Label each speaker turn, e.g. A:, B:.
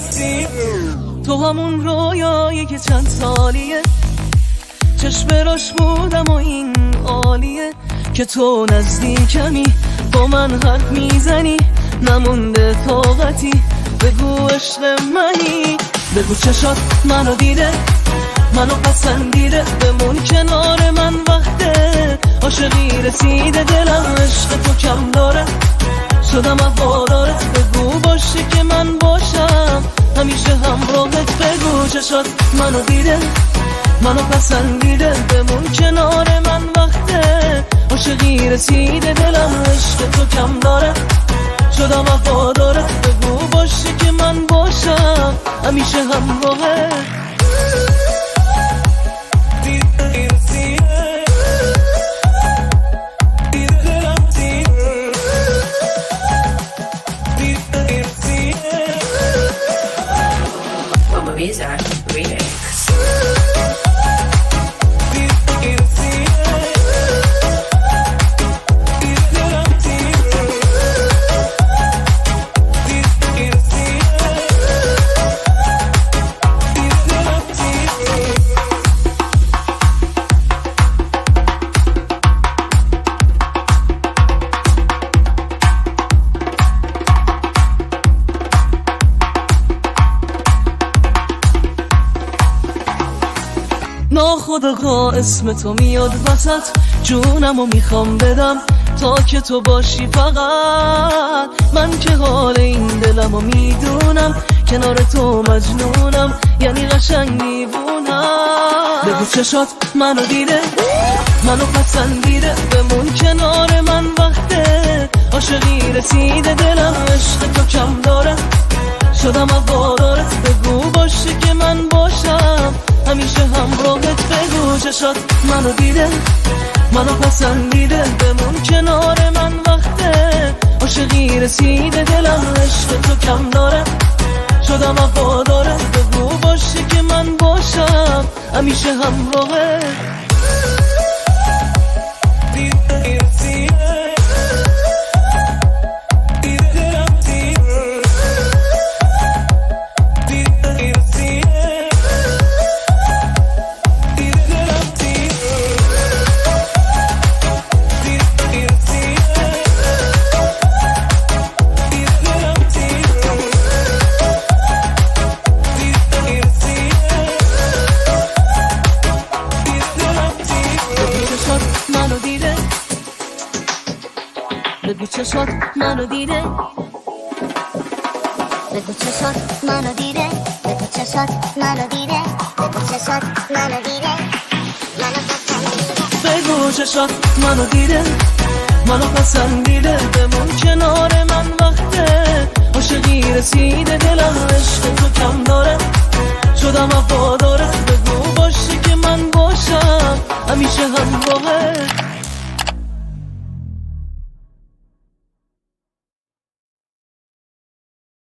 A: رفتی. تو همون رویایی که چند سالیه چشم راش بودم و این عالیه که تو نزدیکمی با من حرف میزنی نمونده طاقتی بگو عشق منی بگو چشات منو دیده منو پسندیده بمون کنار من وقته عاشقی رسیده دلم عشق تو کم داره شدم هواداره بگو باشی که من باشم همیشه همراهت بگو چشات منو دیده منو پسندیده بمون کنار من وقته عاشقی رسیده دلم عشق تو کم داره شدم وفاداره بگو باشی که من باشم همیشه همراهت
B: Bizarre remix.
A: ناخودآگاه اسم تو میاد وسط جونمو میخوام بدم تا که تو باشی فقط من که حال این دلمو میدونم کنار تو مجنونم یعنی قشنگ میبونم بگو چشات منو دیده منو پسندیده بمون کنار من وقته عاشقی رسیده دلم عشق تو کم داره شدم هواداره بگو باشی که من باشم همیشه همراهت بگو چشات منو دیده منو پسندیده بمون کنار من وقته عاشقی رسیده دلم عشق تو کم داره شدم وفاداره بگو باشی که من باشم همیشه همراهت بگو چشات منو دیده
C: بگو چشات منو دیده بگو چشات منو دیده بگو چشات منو دیده منو پسندیده
A: بگو چشات منو دیده منو پسندیده بمون کنار من وقته عاشقی رسیده دلم عشق تو کم داره شدم وفاداره بگو باشی که من باشم همیشه همراهت